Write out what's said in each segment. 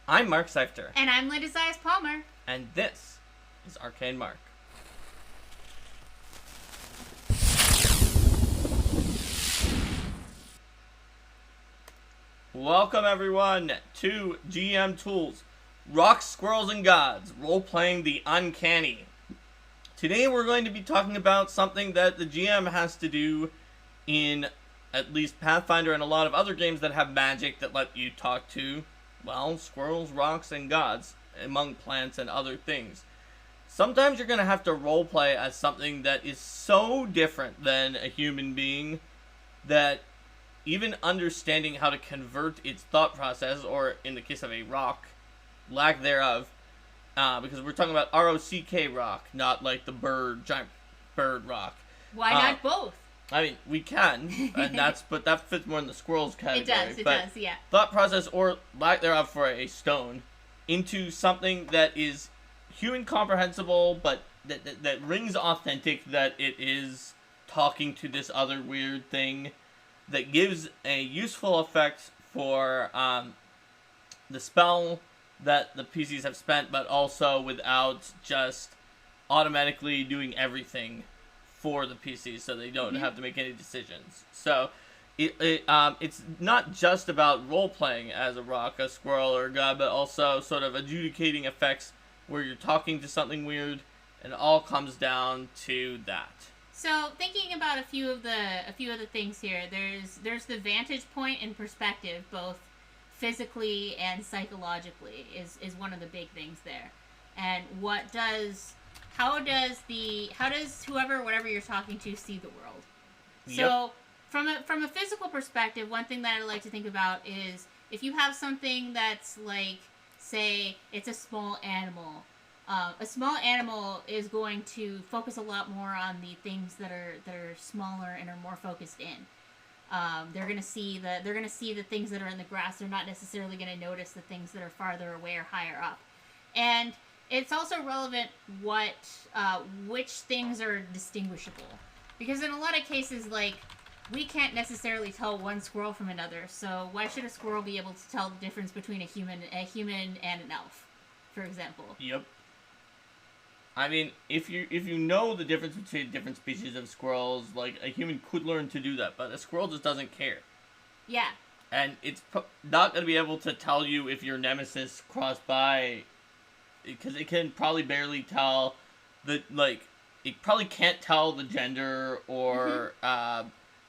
I'm Mark Seifter. And I'm Linda Zias Palmer. And this is Arcane Mark. Welcome everyone to GM Tools, Rocks, Squirrels, and Gods, role-playing the Uncanny. Today we're going to be talking about something that the GM has to do in at least Pathfinder and a lot of other games that have magic that let you talk to, well, squirrels, rocks, and gods, among plants and other things. Sometimes you're going to have to roleplay as something that is so different than a human being that even understanding how to convert its thought process, or in the case of a rock, lack thereof, because we're talking about R-O-C-K rock, not like the giant bird rock. Why not both? I mean, we can, but that fits more in the squirrels category. It does, yeah. Thought process, or lack thereof for a stone, into something that is human comprehensible, but that rings authentic, that it is talking to this other weird thing, that gives a useful effect for the spell that the PCs have spent, but also without just automatically doing everything for the PCs, so they don't have to make any decisions. So it's not just about role-playing as a rock, a squirrel, or a god, but also sort of adjudicating effects where you're talking to something weird, and it all comes down to that. So, thinking about a few of the things here, there's the vantage point and perspective, both physically and psychologically, is one of the big things there. And how does whatever you're talking to see the world? Yep. So, from a physical perspective, one thing that I like to think about is if you have something that's like, say, it's a small animal. A small animal is going to focus a lot more on the things that are smaller and are more focused in. They're gonna see the things that are in the grass. They're not necessarily gonna notice the things that are farther away or higher up. And it's also relevant which things are distinguishable, because in a lot of cases, like, we can't necessarily tell one squirrel from another. So why should a squirrel be able to tell the difference between a human and an elf, for example? Yep. I mean, if you know the difference between different species of squirrels, like, a human could learn to do that, but a squirrel just doesn't care. Yeah. And it's not going to be able to tell you if your nemesis crossed by, because it can probably barely tell it probably can't tell the gender or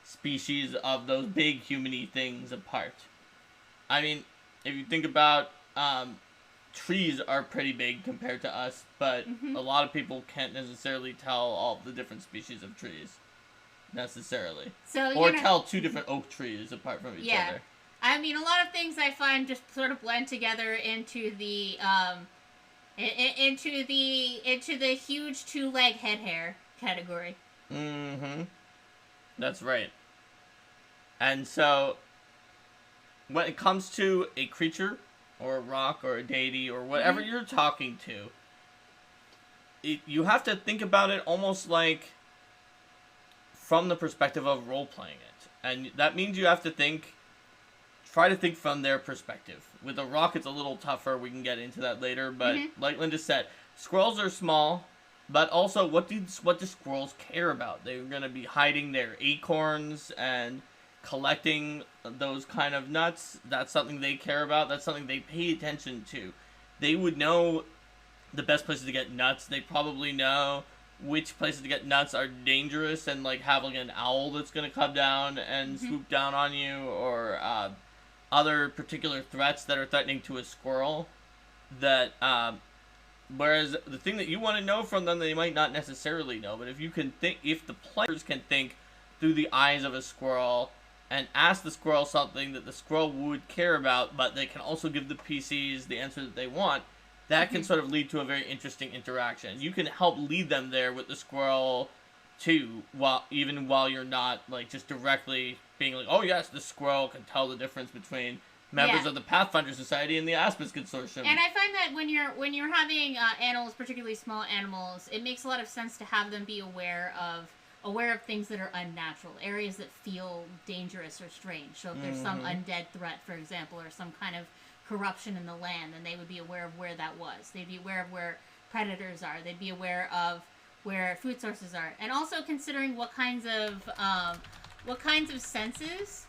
species of those big human-y things apart. I mean, if you think about, trees are pretty big compared to us, but a lot of people can't necessarily tell all the different species of trees, necessarily. Or tell two different oak trees apart from each other. I mean, a lot of things I find just sort of blend together into the huge two-leg head hair category. That's right. And so, when it comes to a creature, or a rock, or a deity, or whatever you're talking to, you have to think about it almost like from the perspective of role-playing it. And that means you have to try to think from their perspective. With a rock, it's a little tougher. We can get into that later. But like Linda said, squirrels are small, but also what do squirrels care about? They're going to be hiding their acorns and collecting those kind of nuts. That's something they care about. That's something they pay attention to. They would know the best places to get nuts. They probably know which places to get nuts are dangerous and, like, have, like, an owl that's going to come down and swoop down on you, or other particular threats that are threatening to a squirrel. That whereas the thing that you want to know from them, they might not necessarily know. But if the players can think through the eyes of a squirrel and ask the squirrel something that the squirrel would care about, but they can also give the PCs the answer that they want, that can sort of lead to a very interesting interaction. You can help lead them there with the squirrel, too, while you're not, like, just directly being like, oh yes, the squirrel can tell the difference between members of the Pathfinder Society and the Aspis Consortium. And I find that when you're having animals, particularly small animals, it makes a lot of sense to have them be aware of aware of things that are unnatural, areas that feel dangerous or strange. So if there's some undead threat, for example, or some kind of corruption in the land, then they would be aware of where that was. They'd be aware of where predators are. They'd be aware of where food sources are, and also considering what kinds of senses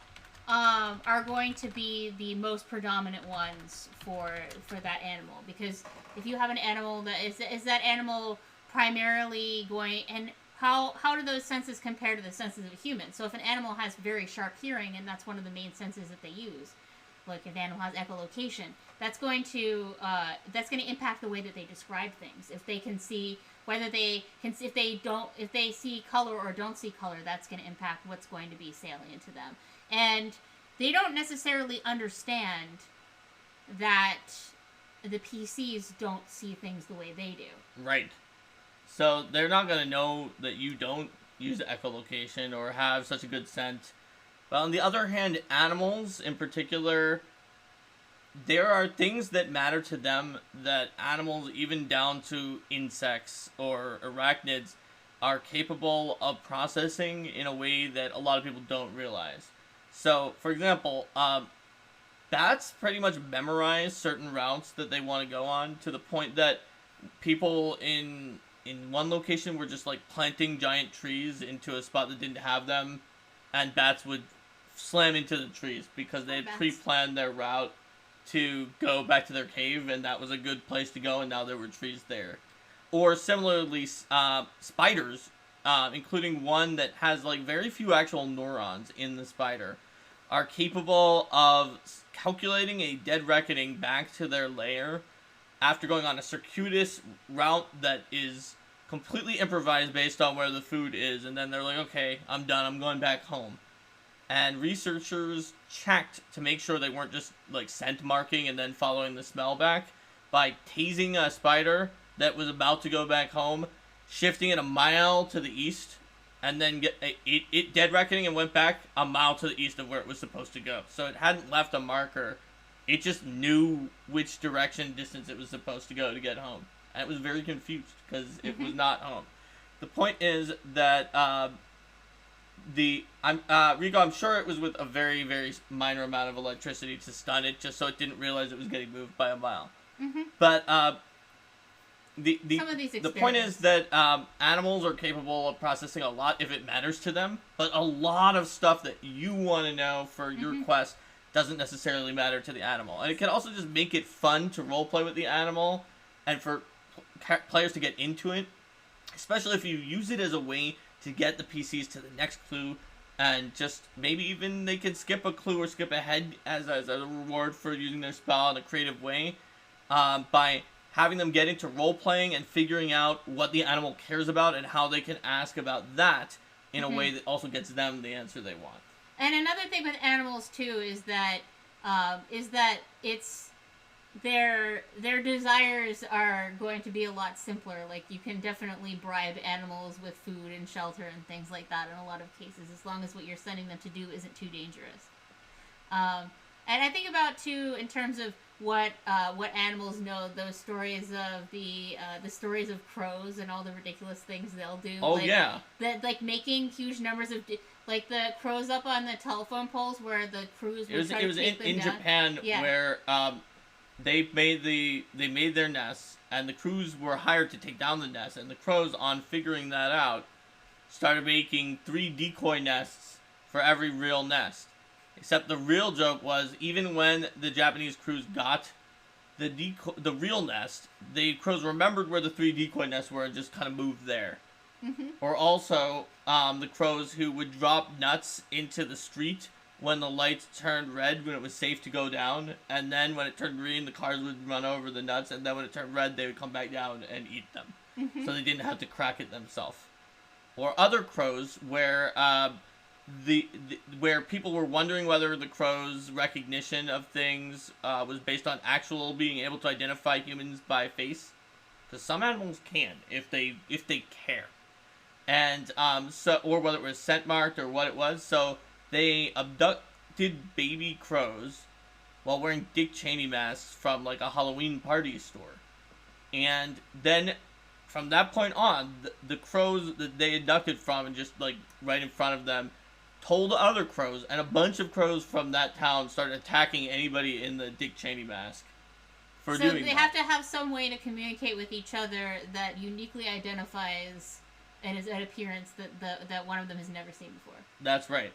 are going to be the most predominant ones for that animal. Because if you have an animal that is that animal primarily going, and how do those senses compare to the senses of a human? So if an animal has very sharp hearing, and that's one of the main senses that they use, like if an animal has echolocation, that's going to impact the way that they describe things. If they can see whether they can, if they see color or don't see color, that's going to impact what's going to be salient to them. And they don't necessarily understand that the PCs don't see things the way they do. Right. So they're not going to know that you don't use echolocation or have such a good scent. But on the other hand, animals in particular, there are things that matter to them that animals, even down to insects or arachnids, are capable of processing in a way that a lot of people don't realize. So, for example, bats pretty much memorize certain routes that they want to go on, to the point that people in one location were just like planting giant trees into a spot that didn't have them, and bats would slam into the trees because they had pre-planned their route to go back to their cave, and that was a good place to go, and now there were trees there. Or similarly, spiders, including one that has like very few actual neurons in the spider, are capable of calculating a dead reckoning back to their lair after going on a circuitous route that is completely improvised based on where the food is, and then they're like, okay, I'm done, I'm going back home. And researchers checked to make sure they weren't just like scent marking and then following the smell back by tasing a spider that was about to go back home, shifting it a mile to the east, and then it dead reckoning and went back a mile to the east of where it was supposed to go. So it hadn't left a marker. It just knew which direction distance it was supposed to go to get home. And it was very confused because it was not home. The point is that Rico, I'm sure it was with a very, very minor amount of electricity to stun it, just so it didn't realize it was getting moved by a mile. Mm-hmm. But the point is that animals are capable of processing a lot if it matters to them, but a lot of stuff that you want to know for your quest doesn't necessarily matter to the animal. And it can also just make it fun to roleplay with the animal and for players to get into it, especially if you use it as a way to get the PCs to the next clue, and just maybe even they can skip a clue or skip ahead as a reward for using their spell in a creative way, by having them get into role-playing and figuring out what the animal cares about and how they can ask about that in a way that also gets them the answer they want. And another thing with animals too is that it's their desires are going to be a lot simpler. Like, you can definitely bribe animals with food and shelter and things like that in a lot of cases, as long as what you're sending them to do isn't too dangerous. And I think about too, in terms of what animals know, those stories of the stories of crows and all the ridiculous things they'll do. Oh, like, yeah. That, like, making huge numbers of like the crows up on the telephone poles where the crews would try to take them down. It was in Japan, where they made their nests, and the crews were hired to take down the nests, and the crows, on figuring that out, started making 3 decoy nests for every real nest. Except the real joke was, even when the Japanese crews got the real nest, the crows remembered where the 3 decoy nests were and just kind of moved there. Mm-hmm. Or also, the crows who would drop nuts into the street when the lights turned red, when it was safe to go down, and then when it turned green, the cars would run over the nuts, and then when it turned red, they would come back down and eat them. Mm-hmm. So they didn't have to crack it themselves. Or other crows where where people were wondering whether the crow's recognition of things was based on actual being able to identify humans by face, because some animals can if they care, and or whether it was scent marked or what it was. So they abducted baby crows while wearing Dick Cheney masks from like a Halloween party store, and then from that point on, the crows that they abducted from and just like right in front of them told other crows, and a bunch of crows from that town started attacking anybody in the Dick Cheney mask for doing that. So they have to have some way to communicate with each other that uniquely identifies an appearance that one of them has never seen before. That's right,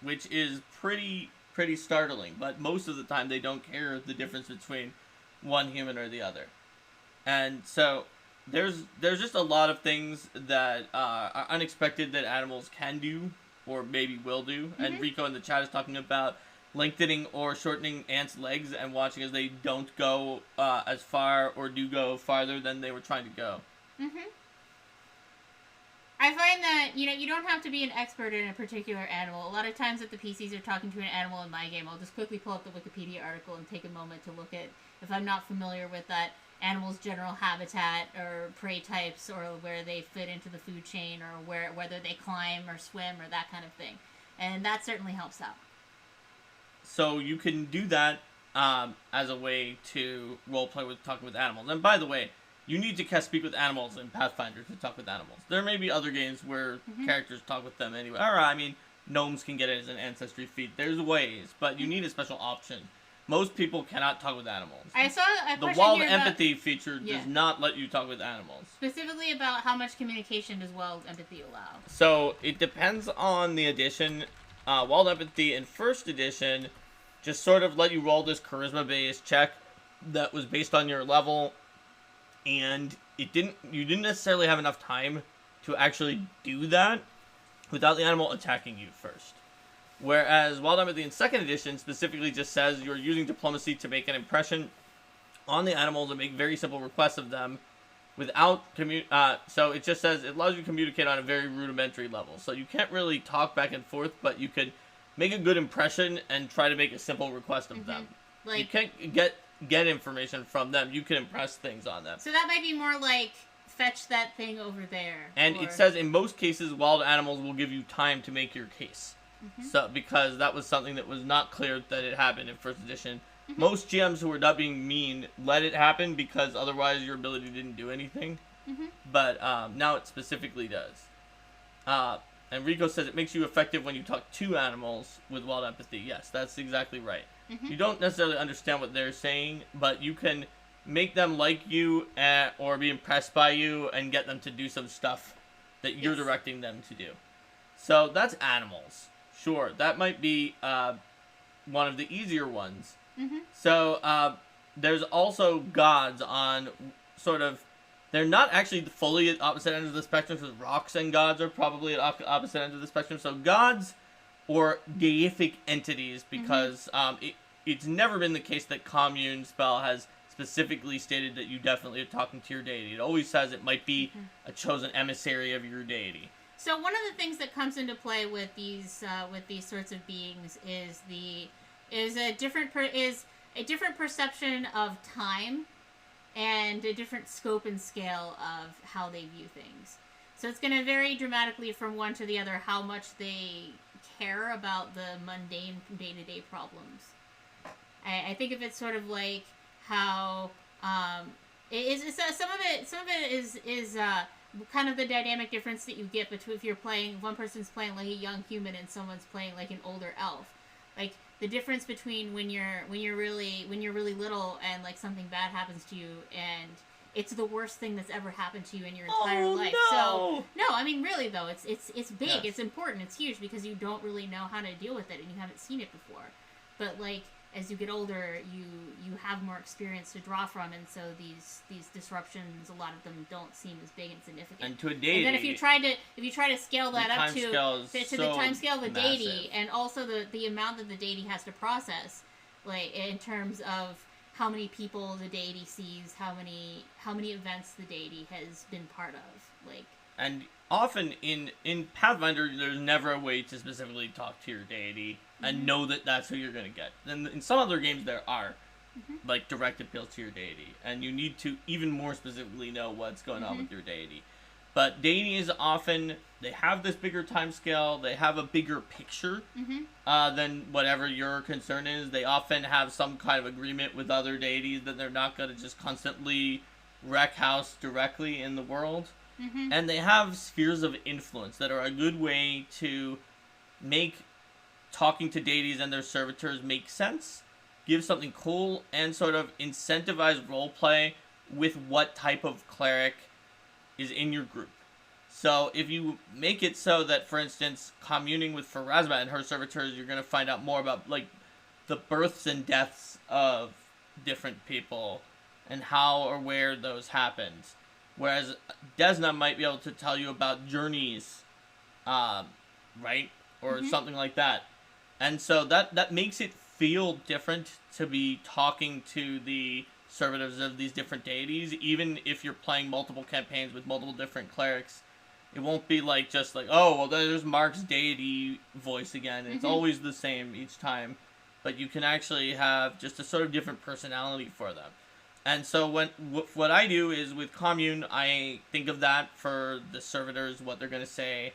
which is pretty startling. But most of the time, they don't care the difference between one human or the other, and so there's just a lot of things that are unexpected that animals can do or maybe will do. Mm-hmm. And Rico in the chat is talking about lengthening or shortening ants' legs and watching as they don't go as far or do go farther than they were trying to go. Mm-hmm. I find that, you don't have to be an expert in a particular animal. A lot of times if the PCs are talking to an animal in my game, I'll just quickly pull up the Wikipedia article and take a moment to look at, if I'm not familiar with that animal's general habitat or prey types or where they fit into the food chain or whether they climb or swim or that kind of thing. And that certainly helps out. So you can do that as a way to roleplay with talking with animals. And by the way, you need to speak with animals in Pathfinder to talk with animals. There may be other games where characters talk with them anyway. Or, I mean, gnomes can get it as an ancestry feat. There's ways, but you need a special option. Most people cannot talk with animals. I saw a question The wild here empathy feature does not let you talk with animals. Specifically about how much communication does wild empathy allow. So, it depends on the edition. Wild empathy in first edition just sort of let you roll this charisma-based check that was based on your level, and you didn't necessarily have enough time to actually do that without the animal attacking you first. Whereas Wild Empathy in second edition specifically just says you're using diplomacy to make an impression on the animals and make very simple requests of them without so it just says it allows you to communicate on a very rudimentary level. So you can't really talk back and forth, but you could make a good impression and try to make a simple request of them. Like, you can't get information from them. You can impress things on them. So that might be more like fetch that thing over there. And it says in most cases wild animals will give you time to make your case. So because that was something that was not clear that it happened in first edition. Most GMs who were not being mean let it happen because otherwise your ability didn't do anything. But now it specifically does. And Rico says it makes you effective when you talk to animals with wild empathy. Yes, that's exactly right. You don't necessarily understand what they're saying, but you can make them like you or be impressed by you and get them to do some stuff that you're directing them to do. So that's animals. Sure, that might be one of the easier ones. So there's also gods on sort of... They're not actually fully at opposite ends of the spectrum, because rocks and gods are probably at opposite ends of the spectrum. So gods or deific entities, because it's never been the case that Commune spell has specifically stated that you definitely are talking to your deity. It always says it might be a chosen emissary of your deity. So one of the things that comes into play with these sorts of beings is a different perception of time and a different scope and scale of how they view things. So it's going to vary dramatically from one to the other how much they care about the mundane day-to-day problems. I think of it sort of like how some of it is kind of the dynamic difference that you get between if you're playing one person's playing like a young human and someone's playing like an older elf. Like the difference between when you're really little and like something bad happens to you and it's the worst thing that's ever happened to you in your entire life. No. So no, I mean really though, it's big, yes. It's important, it's huge because you don't really know how to deal with it and you haven't seen it before. But like as you get older, you have more experience to draw from, and so these disruptions, a lot of them don't seem as big and significant. And to a deity, and then if you try to scale that up to the time scale of a deity, and also the amount that the deity has to process, like in terms of how many people the deity sees, how many events the deity has been part of, like. And often in Pathfinder, there's never a way to specifically talk to your deity and know that that's who you're going to get. And in some other games, there are like direct appeals to your deity, and you need to even more specifically know what's going on with your deity. But deities often, they have this bigger time scale, they have a bigger picture than whatever your concern is. They often have some kind of agreement with other deities that they're not going to just constantly wreck house directly in the world. Mm-hmm. And they have spheres of influence that are a good way to make talking to deities and their servitors make sense, give something cool, and sort of incentivize roleplay with what type of cleric is in your group. So if you make it so that, for instance, communing with Pharasma and her servitors, you're going to find out more about, like, the births and deaths of different people and how or where those happened. Whereas Desna might be able to tell you about journeys, right? Or something like that. And so that makes it feel different to be talking to the servitors of these different deities, even if you're playing multiple campaigns with multiple different clerics. It won't be like just like, oh, well, there's Mark's deity voice again. It's always the same each time. But you can actually have just a sort of different personality for them. And so what I do is with Commune, I think of that for the servitors, what they're going to say.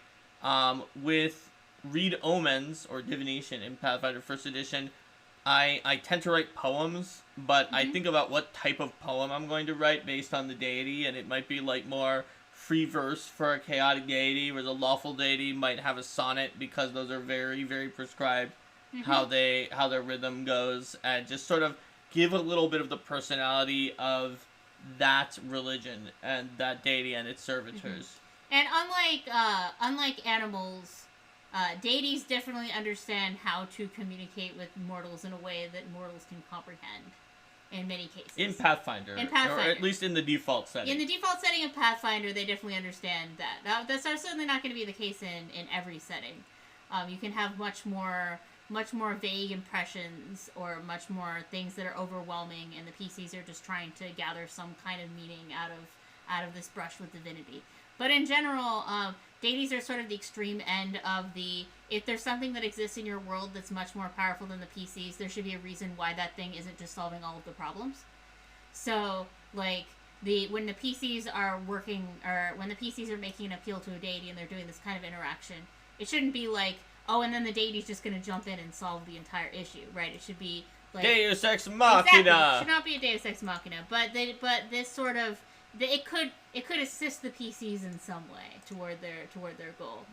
With Read Omens, or Divination in Pathfinder 1st Edition, I tend to write poems, but I think about what type of poem I'm going to write based on the deity, and it might be like more free verse for a chaotic deity, where the lawful deity might have a sonnet, because those are very, very prescribed, how their rhythm goes, and just sort of give a little bit of the personality of that religion and that deity and its servitors. And unlike animals, deities definitely understand how to communicate with mortals in a way that mortals can comprehend. In many cases. In Pathfinder. Or at least in the default setting. In the default setting of Pathfinder, they definitely understand that. That's certainly not going to be the case in every setting. You can have much more vague impressions, or much more things that are overwhelming, and the PCs are just trying to gather some kind of meaning out of this brush with divinity. But in general, deities are sort of the extreme end of the, if there's something that exists in your world that's much more powerful than the PCs, there should be a reason why that thing isn't just solving all of the problems. So, like, when the PCs are working, or when the PCs are making an appeal to a deity and they're doing this kind of interaction, it shouldn't be like, oh, and then the deity's just going to jump in and solve the entire issue, right? It should be like Deus Ex Machina. Exactly. It should not be a Deus Ex Machina, but this sort of, it could assist the PCs in some way toward their goal.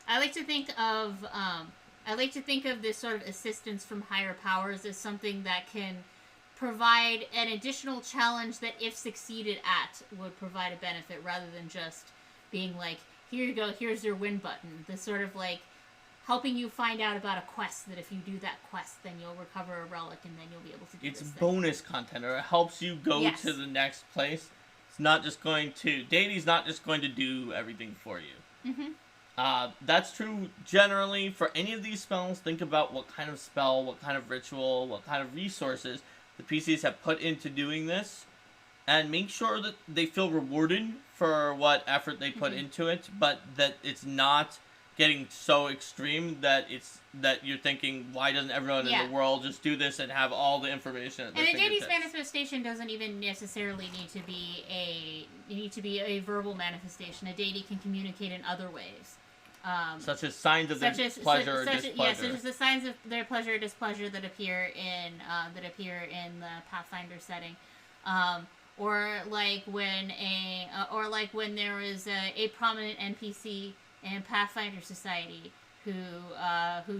I like to think of this sort of assistance from higher powers as something that can provide an additional challenge that, if succeeded at, would provide a benefit, rather than just being like, here you go, here's your win button. This sort of like helping you find out about a quest, that if you do that quest, then you'll recover a relic, and then you'll be able to do it's this thing. Bonus content, or it helps you go to the next place. It's not just going to, deity's not just going to do everything for you. That's true generally for any of these spells. Think about what kind of spell, what kind of ritual, what kind of resources the PCs have put into doing this, and make sure that they feel rewarded for what effort they put into it, but that it's not getting so extreme that you're thinking, why doesn't everyone in the world just do this and have all the information at their fingertips? And a deity's manifestation doesn't even necessarily need to be a verbal manifestation. A deity can communicate in other ways. Such as signs of their pleasure or displeasure. Yes, such as the signs of their pleasure or displeasure that appear in the Pathfinder setting, or like when there is a prominent NPC in Pathfinder Society who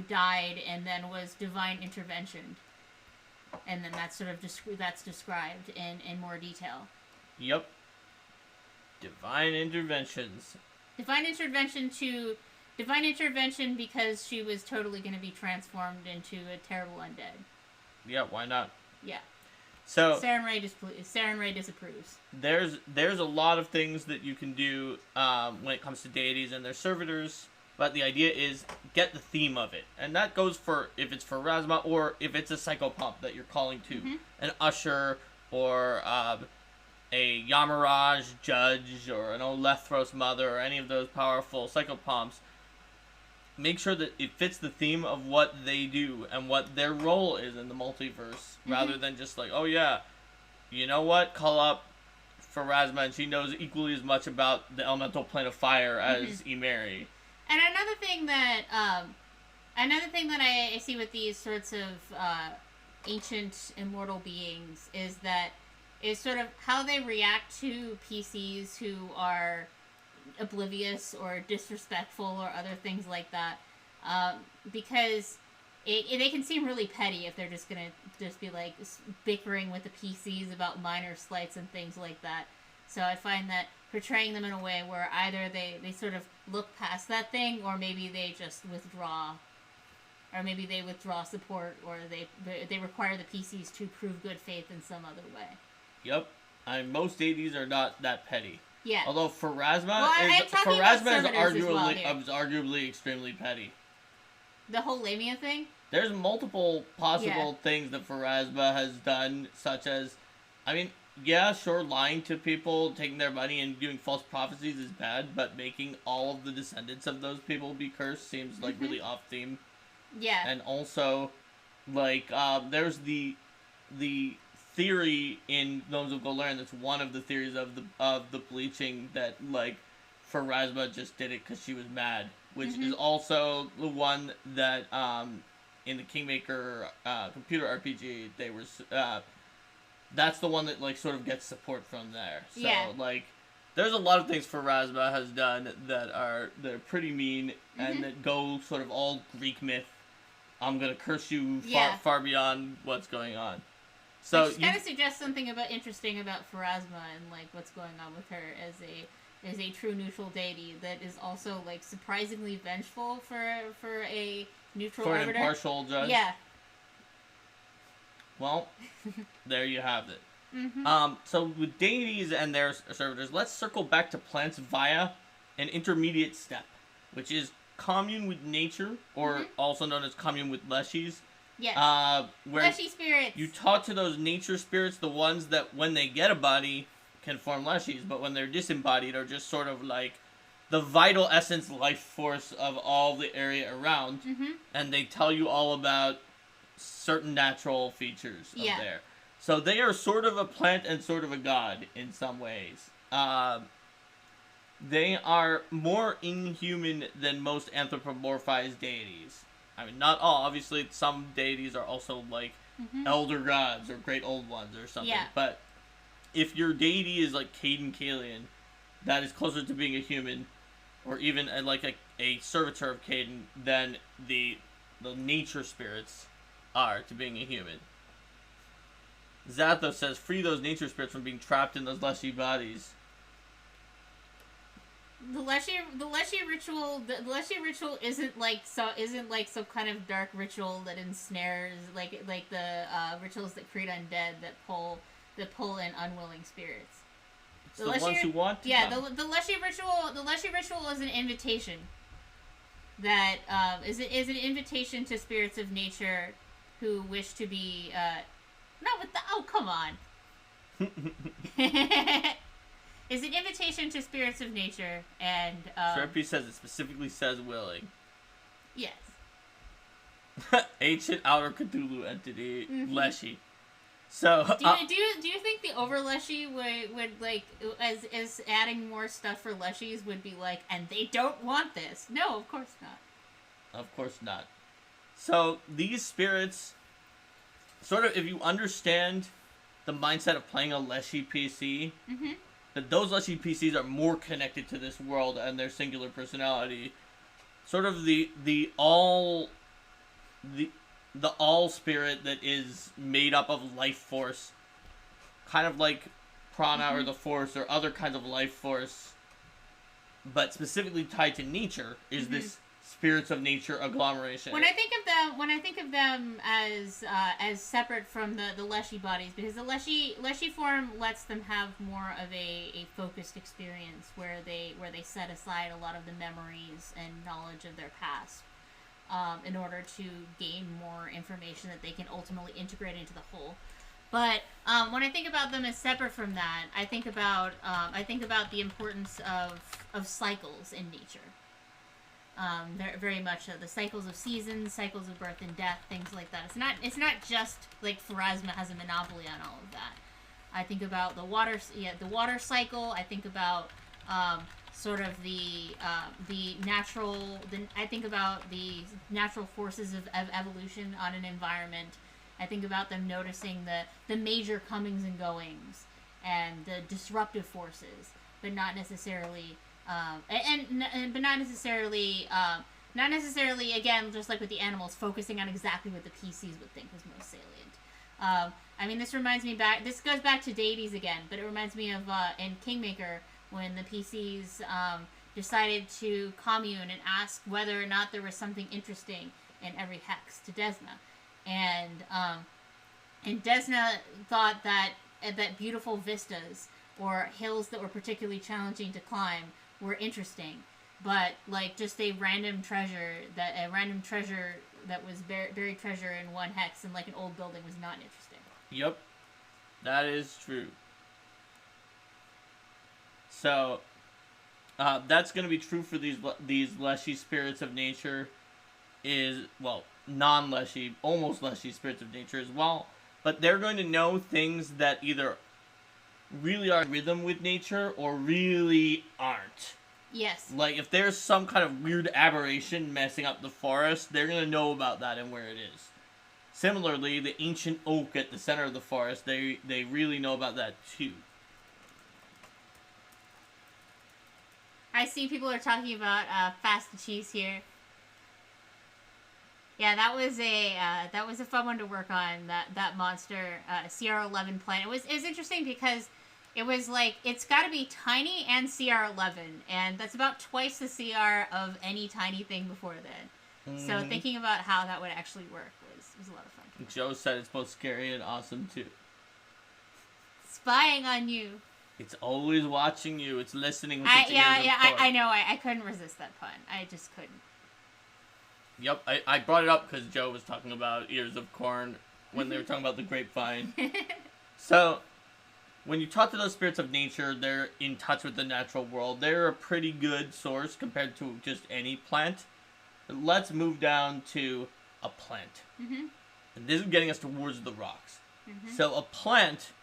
died and then was divine intervention, and then that's sort of that's described in more detail. Yep. Divine interventions. Divine intervention because she was totally going to be transformed into a terrible undead. Yeah, why not? Yeah. So Saren Ray disapproves. There's a lot of things that you can do when it comes to deities and their servitors, but the idea is get the theme of it, and that goes for if it's for Rasma or if it's a psychopomp that you're calling to, an usher or a Yamaraj judge or an Olethros mother or any of those powerful psychopomps. Make sure that it fits the theme of what they do and what their role is in the multiverse, rather than just like, oh yeah, you know what, call up Pharasma and she knows equally as much about the elemental plane of fire as Emeri. And another thing that I see with these sorts of ancient immortal beings is that is sort of how they react to PCs who are oblivious or disrespectful or other things like that. Because they can seem really petty if they're just gonna just be like bickering with the PCs about minor slights and things like that. So I find that portraying them in a way where either they sort of look past that thing, or maybe they just withdraw, or maybe they withdraw support, or they require the PCs to prove good faith in some other way. Yep. Most deities are not that petty. Yeah. Although Pharasma is arguably extremely petty. The whole Lamia thing? There's multiple possible things that Pharasma has done, such as, I mean, yeah, sure, lying to people, taking their money, and doing false prophecies is bad, but making all of the descendants of those people be cursed seems like really off theme. Yeah. And also, like, there's the theory in Gnomes of Golarion that's one of the theories of the bleaching that, like, Pharasma just did it because she was mad, which is also the one that in the Kingmaker computer RPG they were that's the one that, like, sort of gets support from there. So like, there's a lot of things Pharasma has done that are pretty mean and that go sort of all Greek myth. I'm gonna curse you far beyond what's going on. So which kind of suggests something interesting about Pharasma and like what's going on with her as a true neutral deity that is also like surprisingly vengeful for a neutral arbiter. An impartial judge. Yeah. Well, there you have it. So with deities and their servitors, let's circle back to plants via an intermediate step, which is commune with nature, or also known as commune with leshies. Yes. Where leshy spirits. You talk to those nature spirits, the ones that when they get a body can form leshies, but when they're disembodied are just sort of like the vital essence life force of all the area around, and they tell you all about certain natural features of there. So they are sort of a plant and sort of a god in some ways. They are more inhuman than most anthropomorphized deities. I mean, not all. Obviously, some deities are also like elder gods or great old ones or something. Yeah. But if your deity is like Caden Kalian, that is closer to being a human, or even a servitor of Caden than the nature spirits are to being a human. Zathos says, free those nature spirits from being trapped in those leshy bodies. The leshy ritual isn't like some kind of dark ritual that ensnares like the rituals that create undead that pull in unwilling spirits. It's the ones who want to come. The leshy ritual is an invitation that is an invitation to spirits of nature who wish to be come on. Is an invitation to spirits of nature, and Sherpy says it specifically says willing. Yes. Ancient outer Cthulhu entity, Leshy. So do you think the over Leshy would like as adding more stuff for Leshies would be like, and they don't want this? No, of course not. Of course not. So these spirits, sort of, if you understand the mindset of playing a Leshy PC, that those Leshy PCs are more connected to this world and their singular personality. Sort of the all spirit that is made up of life force, kind of like prana or the force or other kinds of life force, but specifically tied to nature is this spirits of nature agglomeration. When I think of them as separate from the Leshy bodies, because the Leshy form lets them have more of a focused experience where they set aside a lot of the memories and knowledge of their past in order to gain more information that they can ultimately integrate into the whole. But when I think about them as separate from that, I think about the importance of cycles in nature. They're very much the cycles of seasons, cycles of birth and death, things like that. It's not just like Pharasma has a monopoly on all of that. I think about the water cycle. I think about sort of the natural. I think about the natural forces of evolution on an environment, I think about them noticing the major comings and goings and the disruptive forces, but not necessarily, but not necessarily, not necessarily, again, just like with the animals, focusing on exactly what the PCs would think was most salient. I mean, this reminds me back. This goes back to deities again, but it reminds me of in Kingmaker when the PCs decided to commune and ask whether or not there was something interesting in every hex to Desna, and Desna thought that beautiful vistas or hills that were particularly challenging to climb were interesting, but like just a random treasure that was buried treasure in one hex in like an old building was not interesting. Yep, that is true. So, that's going to be true for these Leshy spirits of nature, non-Leshy, almost Leshy spirits of nature as well. But they're going to know things that either really are in rhythm with nature or really aren't. Yes. Like, if there's some kind of weird aberration messing up the forest, they're going to know about that and where it is. Similarly, the ancient oak at the center of the forest, they really know about that too. I see people are talking about fast cheese here. Yeah, that was a fun one to work on. That monster CR11 plant. It was interesting because it was like it's got to be tiny and CR11, and that's about twice the CR of any tiny thing before then. Mm-hmm. So thinking about how that would actually work was a lot of fun. Joe said it's both scary and awesome too. Spying on you. It's always watching you. It's listening with its ears. I know. I couldn't resist that pun. I just couldn't. Yep, I brought it up because Joe was talking about ears of corn when they were talking about the grapevine. So, when you talk to those spirits of nature, they're in touch with the natural world. They're a pretty good source compared to just any plant. But let's move down to a plant. Mm-hmm. And this is getting us towards the rocks. Mm-hmm. So, a plant...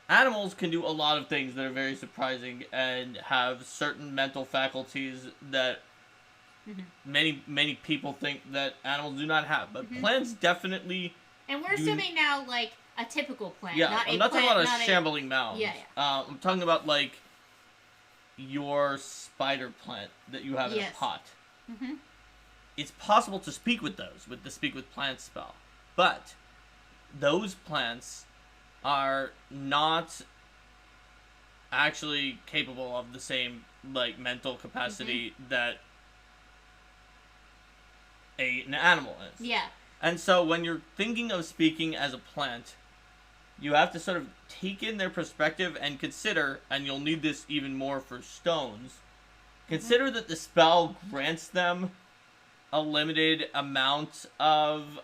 Animals can do a lot of things that are very surprising and have certain mental faculties that many people think that animals do not have. But plants definitely... And we're assuming now, like, a typical plant. Yeah, I'm not talking about a shambling mound. Yeah. I'm talking about, like, your spider plant that you have in a pot. Mm-hmm. It's possible to speak with those, with the Speak with Plants spell. But those plants... are not actually capable of the same, like, mental capacity that an animal is. Yeah. And so when you're thinking of speaking as a plant, you have to sort of take in their perspective and consider, and you'll need this even more for stones, consider that the spell grants them a limited amount of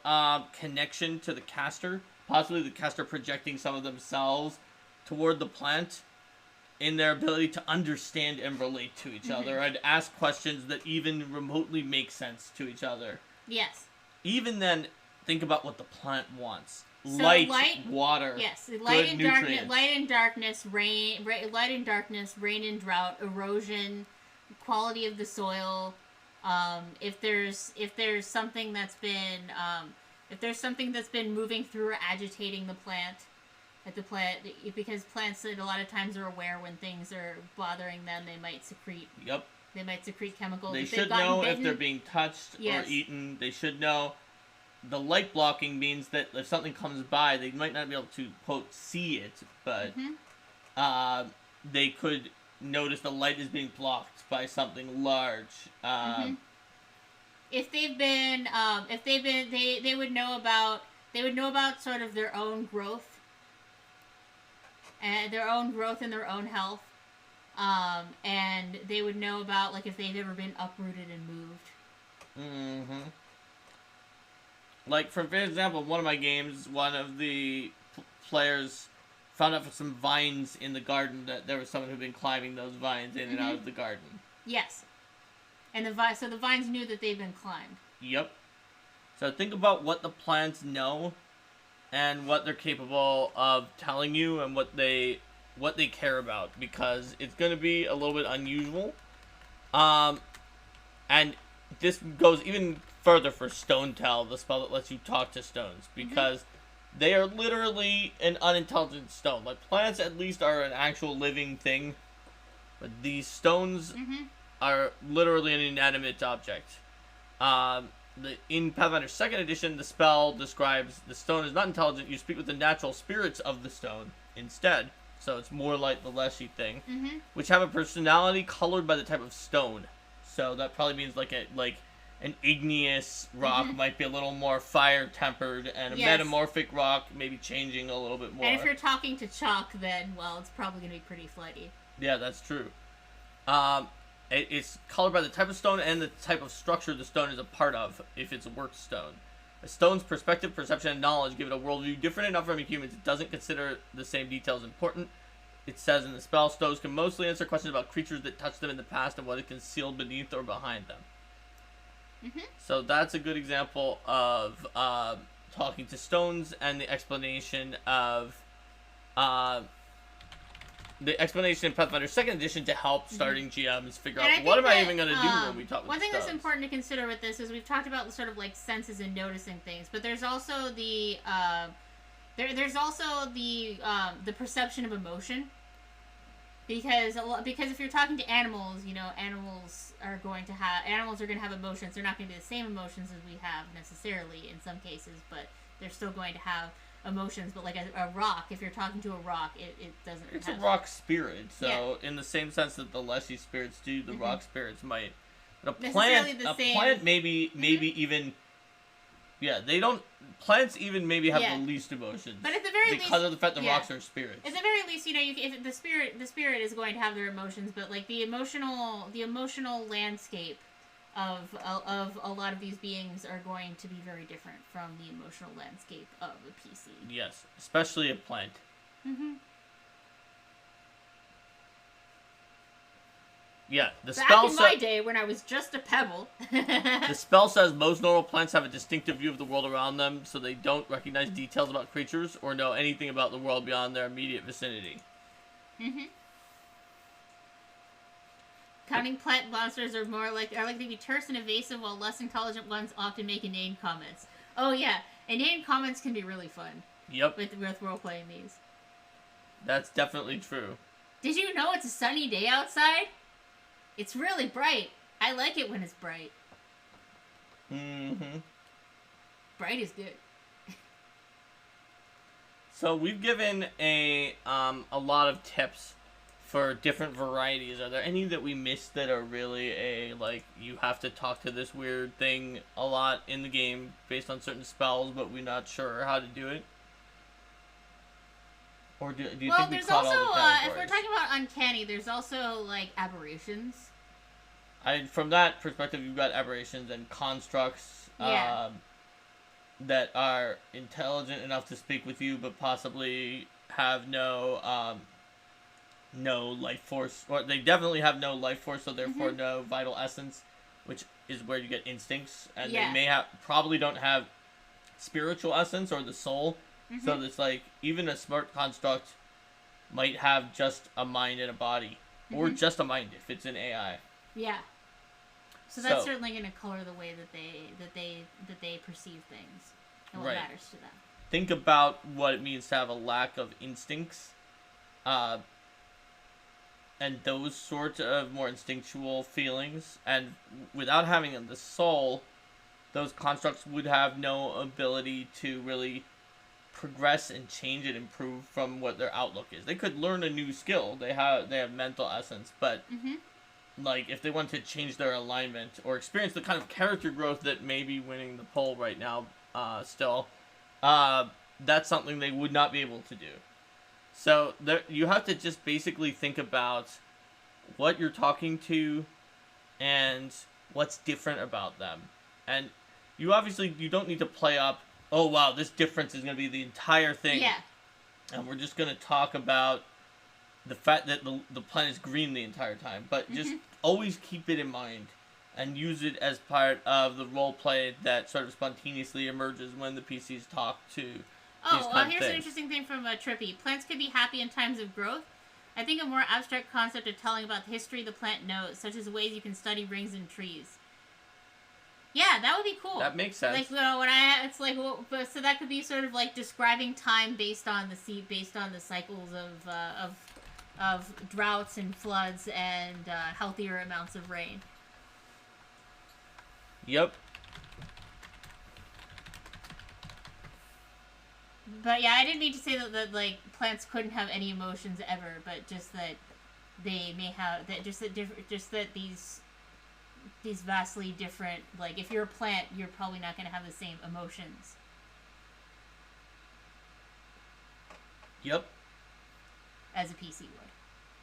connection to the caster. Possibly the caster projecting some of themselves toward the plant in their ability to understand and relate to each other and ask questions that even remotely make sense to each other. Yes. Even then, think about what the plant wants. So light, water, yes, light and darkness, light and darkness, rain and drought, erosion, quality of the soil. If there's something that's been if there's something that's been moving through or agitating the plant, because plants a lot of times are aware when things are bothering them, they might secrete. Yep. They might secrete chemicals. They should know if they're being touched or eaten. They should know. The light blocking means that if something comes by, they might not be able to, quote, see it, but they could notice the light is being blocked by something large. If they've been, they would know about sort of their own growth, and their own health, and they would know about, like, if they've ever been uprooted and moved. Like, for example, one of my games, one of the players found out from some vines in the garden that there was someone who'd been climbing those vines in and out of the garden. Yes. And the vines knew that they'd been climbed. Yep. So think about what the plants know and what they're capable of telling you and what they care about, because it's going to be a little bit unusual. And this goes even further for Stone Tell, the spell that lets you talk to stones, because they are literally an unintelligent stone. Like, plants at least are an actual living thing, but these stones are literally an inanimate object. In Pathfinder 2nd Edition, the spell describes the stone is not intelligent. You speak with the natural spirits of the stone instead. So it's more like the Leshy thing, which have a personality colored by the type of stone. So that probably means like an igneous rock might be a little more fire tempered, and a metamorphic rock maybe changing a little bit more. And if you're talking to chalk, then well, it's probably gonna be pretty flighty. Yeah, that's true. It's colored by the type of stone and the type of structure the stone is a part of, if it's a worked stone. A stone's perspective, perception, and knowledge give it a worldview different enough from humans. It doesn't consider the same details important. It says in the spell, stones can mostly answer questions about creatures that touched them in the past and what is concealed beneath or behind them. So that's a good example of talking to stones, and the explanation of in Pathfinder 2nd Edition to help starting GMs figure out what am I even going to do when we talk with one thing stones. That's important to consider with this is we've talked about the sort of like senses and noticing things, but there's also the there's also the perception of emotion, because if you're talking to animals, you know, animals are going to have emotions. They're not going to be the same emotions as we have necessarily in some cases, but they're still going to have emotions. But like a rock, if you're talking to a rock, it doesn't. It's a rock spirit, so in the same sense that the Leshy spirits do, the rock spirits might. But a plant maybe even. Yeah, they don't. Plants even maybe have the least emotions. But at the very least, because of the fact that rocks are spirits. At the very least, you know, if the spirit is going to have their emotions, but like the emotional landscape of a lot of these beings are going to be very different from the emotional landscape of a PC. Yes, especially a plant. Yeah, the spell back in my day when I was just a pebble. The spell says most normal plants have a distinctive view of the world around them, so they don't recognize details about creatures or know anything about the world beyond their immediate vicinity. Cunning plant monsters are likely to be terse and evasive, while less intelligent ones often make inane comments. Oh yeah, inane comments can be really fun. Yep. With role-playing these. That's definitely true. Did you know it's a sunny day outside? It's really bright. I like it when it's bright. Bright is good. So we've given a lot of tips for different varieties. Are there any that we missed that are really you have to talk to this weird thing a lot in the game based on certain spells, but we're not sure how to do it? Or do you think we caught all the categories? If we're talking about Uncanny, there's also, like, aberrations. From that perspective, you've got aberrations and constructs that are intelligent enough to speak with you, but possibly have no life force. Or they definitely have no life force, so therefore no vital essence, which is where you get instincts. And they probably don't have spiritual essence or the soul. So it's like, even a smart construct might have just a mind and a body. Or just a mind if it's an AI. Yeah. So that's certainly going to color the way that they perceive things and what matters to them. Think about what it means to have a lack of instincts. And those sorts of more instinctual feelings. And without having the soul, those constructs would have no ability to really progress and change and improve from what their outlook is. They could learn a new skill. They have mental essence, but like if they want to change their alignment or experience the kind of character growth that may be winning the poll right now, that's something they would not be able to do. So you have to just basically think about what you're talking to and what's different about them. And you don't need to play up, oh wow, this difference is going to be the entire thing. Yeah. And we're just going to talk about the fact that the planet is green the entire time. But just always keep it in mind and use it as part of the role play that sort of spontaneously emerges when the PCs talk to these kind of here's things. an interesting thing from Trippy. Plants could be happy in times of growth. I think a more abstract concept of telling about the history the plant knows, such as ways you can study rings in trees. Yeah, that would be cool. That makes sense. Like, it's like, well, but so that could be sort of like describing time based on the cycles of droughts and floods and healthier amounts of rain. Yep. But yeah, I didn't mean to say that like plants couldn't have any emotions ever, but just that they may have that just that these vastly different, like if you're a plant, you're probably not going to have the same emotions. Yep. As a PC would.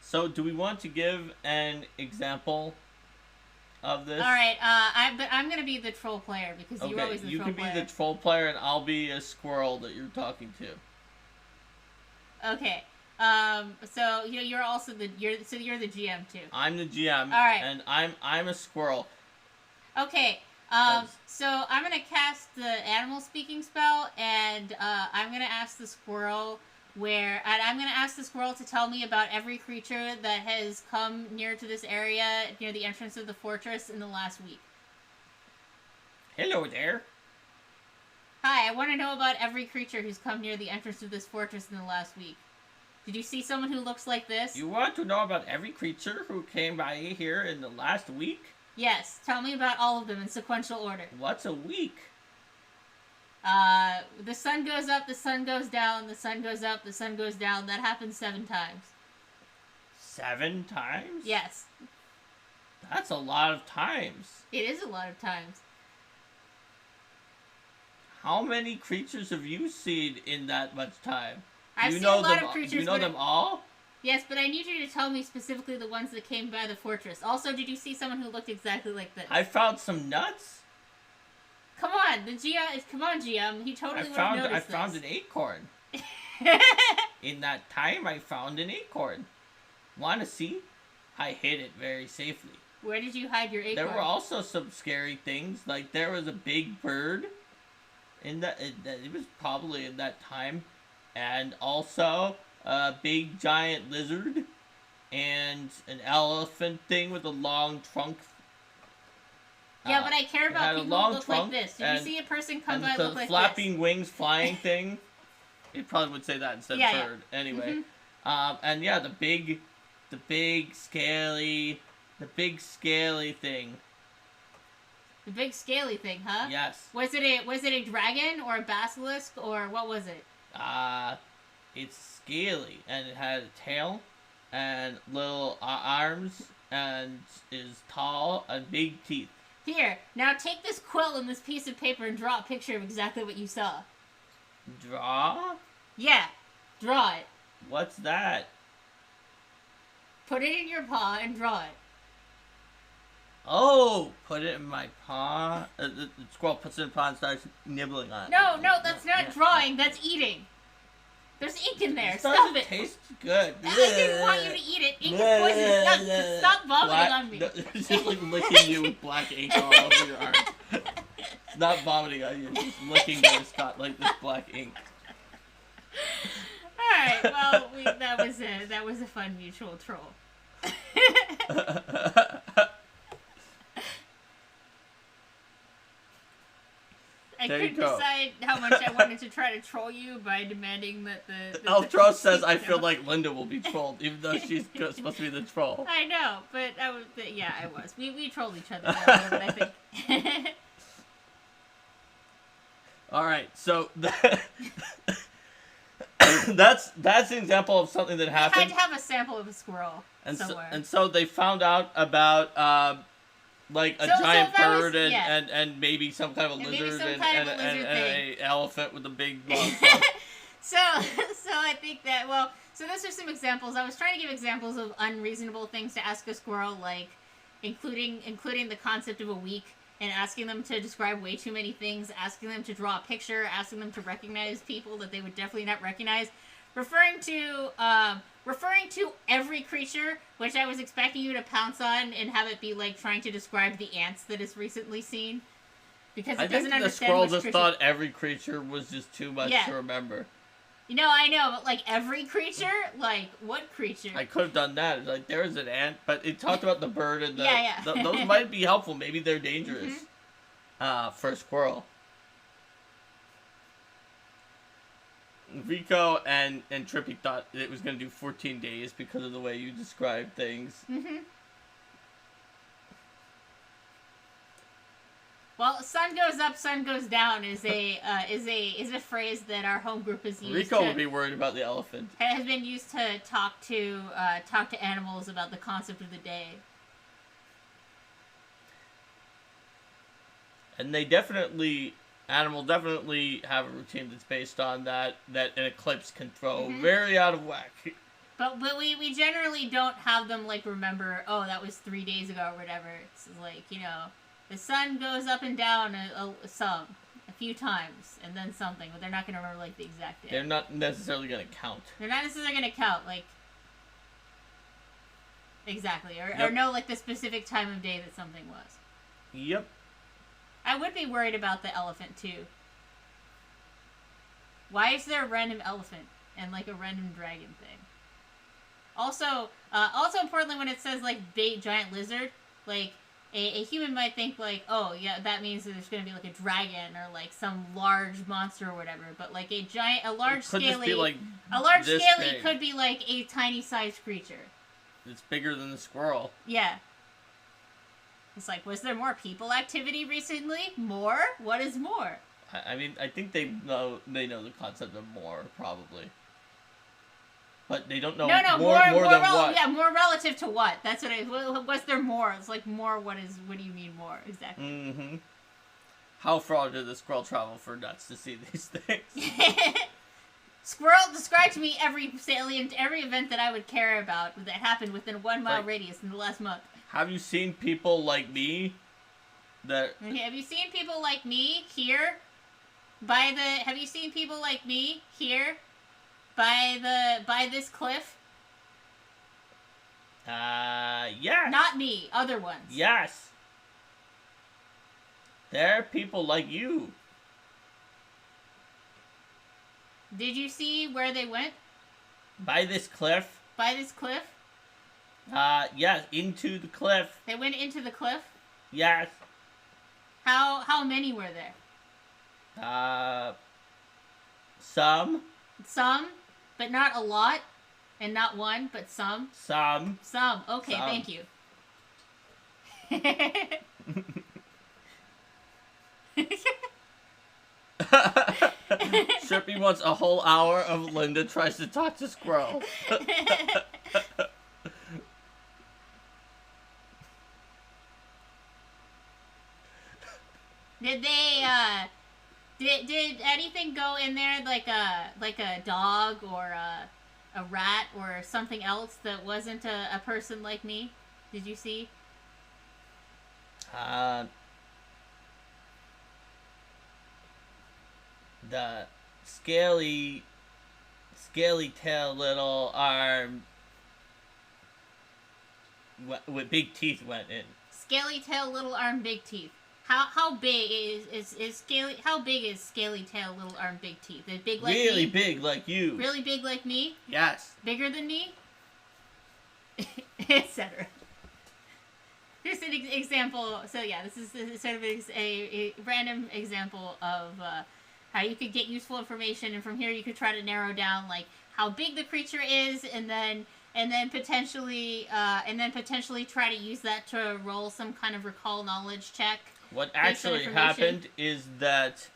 So, do we want to give an example of this? All right. But I'm going to be the troll player because you're always the troll player. You can be the troll player, and I'll be a squirrel that you're talking to. Okay. So you're also you're the GM too. I'm the GM. All right. And I'm a squirrel. Okay. So I'm gonna cast the animal speaking spell, and I'm gonna ask the squirrel I'm gonna ask the squirrel to tell me about every creature that has come near to this area near the entrance of the fortress in the last week. Hello there. Hi, I want to know about every creature who's come near the entrance of this fortress in the last week. Did you see someone who looks like this? You want to know about every creature who came by here in the last week? Yes, tell me about all of them in sequential order. What's a week? The sun goes up, the sun goes down, the sun goes up, the sun goes down. That happens 7 times. 7 times? Yes. That's a lot of times. It is a lot of times. How many creatures have you seen in that much time? I've seen a lot of creatures. Do you know them all? Yes, but I need you to tell me specifically the ones that came by the fortress. Also, did you see someone who looked exactly like this? I found some nuts. Come on, come on, GM. He totally would have noticed I found an acorn. In that time, I found an acorn. Want to see? I hid it very safely. Where did you hide your acorn? There were also some scary things. Like, there was a big bird. It was probably in that time. And also a big giant lizard. And an elephant thing with a long trunk. Yeah, but I care about people who look like this. Did you see a person come by look like this? The flapping wings flying thing. It probably would say that instead of bird. Yeah. Anyway. Mm-hmm. And yeah, the big scaly thing. The big scaly thing, huh? Yes. Was it a dragon or a basilisk or what was it? It's scaly and it had a tail and little arms and is tall and big teeth. Here, now take this quill and this piece of paper and draw a picture of exactly what you saw. Draw? Yeah, draw it. What's that? Put it in your paw and draw it. Oh, put it in my paw? The squirrel puts it in the paw and starts nibbling on it. No, that's not drawing, that's eating. There's ink in there. Stop it. It tastes good. I didn't want you to eat it. Ink is poison. Stop vomiting on me. It's just like licking you with black ink all over your arm. It's not vomiting on you. It's just licking you with this black ink. All right. Well, that was a fun mutual troll. I couldn't decide how much I wanted to try to troll you by demanding that the Eltro says I feel like Linda will be trolled, even though she's supposed to be the troll. I know, but I was. We trolled each other a little bit, I think. All right, so that's an example of something that happened. I had to have a sample of a squirrel somewhere. So they found out about a giant bird and maybe some kind of a lizard and an elephant with a big long trunk. So I think that, so those are some examples. I was trying to give examples of unreasonable things to ask a squirrel, like including the concept of a week and asking them to describe way too many things, asking them to draw a picture, asking them to recognize people that they would definitely not recognize, referring to every creature, which I was expecting you to pounce on and have it be like trying to describe the ants that it's recently seen. Because it doesn't understand the squirrel just thought every creature was just too much to remember. I know, but like every creature? Like, what creature? I could have done that. Like, there was an ant, but it talked about the bird and those might be helpful. Maybe they're dangerous. for Squirrel. Rico and Trippy thought it was going to do 14 days because of the way you described things. Mm-hmm. Well, sun goes up, sun goes down is a phrase that our home group has used. Rico would be worried about the elephant. Has been used to talk to animals about the concept of the day. And animals definitely have a routine that's based on that an eclipse can throw very out of whack. But we generally don't have them, like, remember, oh, that was 3 days ago or whatever. It's like, the sun goes up and down a few times, and then something, but they're not going to remember, like, the exact day. They're not necessarily going to count. They're not necessarily going to count, like, exactly, or know, like, the specific time of day that something was. Yep. I would be worried about the elephant, too. Why is there a random elephant and, like, a random dragon thing? Also importantly, when it says, like, big giant lizard, like, a human might think, like, oh, yeah, that means that there's going to be, like, a dragon or, like, some large monster or whatever. But, like, a large scaly could be, like, a tiny-sized creature. It's bigger than the squirrel. Yeah. It's like, was there more people activity recently? More? What is more? I mean, I think they know the concept of more, probably. But they don't know more than what. Yeah, more relative to what? That's what was there more? It's like more, what do you mean more? Exactly. Mm-hmm. How far did the squirrel travel for nuts to see these things? Squirrel, describe to me every salient, every event that I would care about that happened within a 1 mile radius in the last month. Have you seen people like me have you seen people like me here have you seen people like me here by this cliff? Yes. Not me, other ones. Yes. There are people like you. Did you see where they went? By this cliff. By this cliff? Yes, into the cliff. They went into the cliff? Yes. How many were there? Some. Some, but not a lot, and not one, but some. Some. Okay, some. Thank you. Trippy wants a whole hour of Linda tries to talk to Squirrel. Did they, did anything go in there like a dog or a rat or something else that wasn't a person like me? Did you see? The scaly tail, little arm with big teeth went in. Scaly tail, little arm, big teeth. How big is scaly? How big is scaly tail, little arm, big teeth? Is it big like really me? Big like you. Really big like me? Yes. Bigger than me? Etc. Here's an example. So yeah, this is sort of a random example of how you could get useful information, and from here you could try to narrow down like how big the creature is, and then potentially try to use that to roll some kind of recall knowledge check. What actually happened is that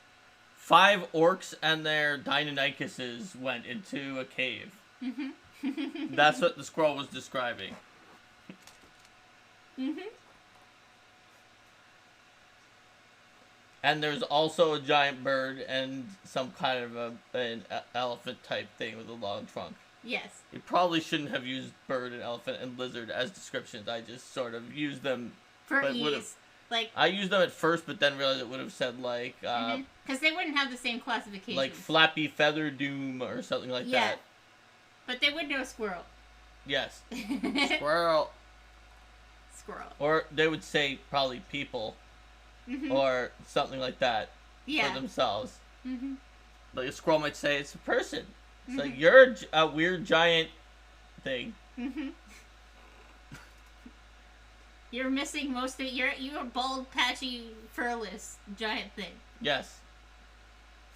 5 orcs and their Deinonychuses went into a cave. Mm-hmm. That's what the squirrel was describing. Mm-hmm. And there's also a giant bird and some kind of an elephant type thing with a long trunk. Yes. You probably shouldn't have used bird and elephant and lizard as descriptions. I just sort of used them for ease. I used them at first, but then realized it would have said like because they wouldn't have the same classification. Like flappy feather doom or something like that. But they would know squirrel. Yes. Squirrel. Or they would say probably people. Mm-hmm. Or something like that. Yeah. For themselves. Mm-hmm. Like a squirrel might say it's a person. It's like, you're a weird giant thing. Mm-hmm. You're missing most of it. You're a bald, patchy, furless giant thing. Yes.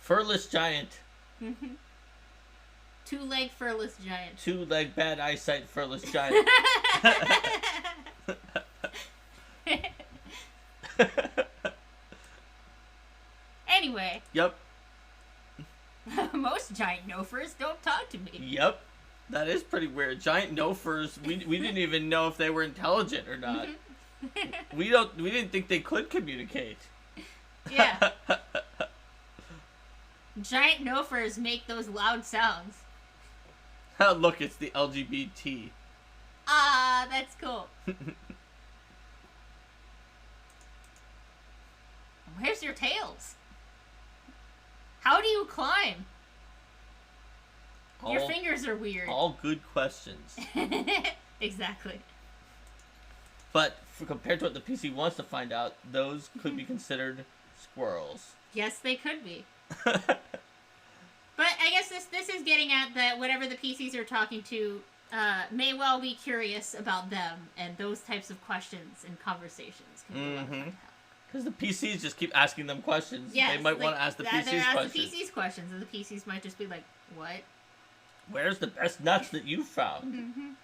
Furless giant. Two-leg furless giant. Two-leg bad eyesight furless giant. Anyway. Yep. Most giant no-furs don't talk to me. Yep. That is pretty weird. Giant no-furs, we didn't even know if they were intelligent or not. We didn't think they could communicate. Yeah. Giant no-furs make those loud sounds. Oh, look, it's the LGBT. Ah, that's cool. Where's your tails? How do you climb? Your fingers are weird. All good questions. Exactly. But compared to what the PC wants to find out, those could be considered squirrels. Yes, they could be. But I guess this is getting at that whatever the PCs are talking to may well be curious about them, and those types of questions and conversations can be a lot of fun to have. Because the PCs just keep asking them questions. Yes, they might want to ask the PCs questions. Ask the PCs questions, and the PCs might just be like, what? Where's the best nuts that you found?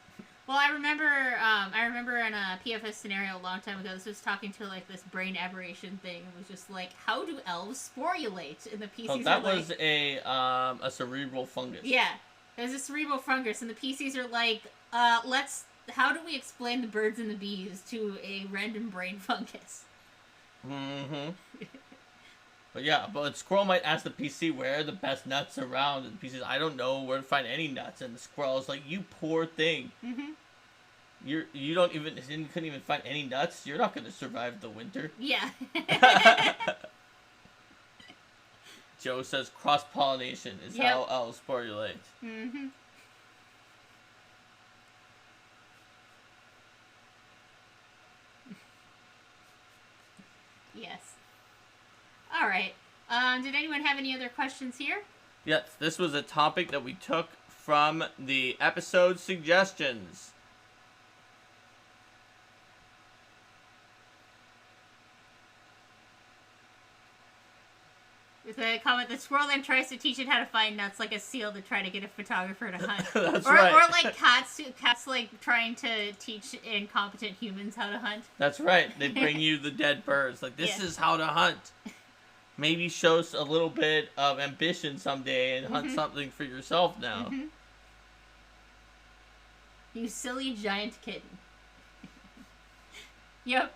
Well, I remember in a PFS scenario a long time ago, this was talking to like this brain aberration thing. It was just like, how do elves sporulate? And the PCs Oh, that was like, a cerebral fungus. Yeah, it was a cerebral fungus, and the PCs are like, how do we explain the birds and the bees to a random brain fungus? But yeah, but Squirrel might ask the PC where are the best nuts around, and the PC says, I don't know where to find any nuts, and the Squirrel is like, you poor thing. You couldn't even find any nuts. You're not going to survive the winter. Yeah. Joe says cross pollination is how elves sporulate. Yes. All right. Did anyone have any other questions here? Yes, this was a topic that we took from the episode suggestions. With a comment, the squirrel then tries to teach it how to find nuts like a seal to try to get a photographer to hunt. That's right. Or like cats like trying to teach incompetent humans how to hunt. That's right. They bring you the dead birds. Like, this is how to hunt. Maybe show us a little bit of ambition someday and hunt something for yourself now. You silly giant kitten. Yep.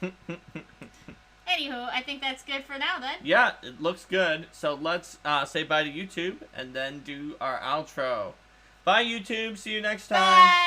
Anywho, I think that's good for now then. Yeah, it looks good. So let's say bye to YouTube and then do our outro. Bye, YouTube. See you next time. Bye.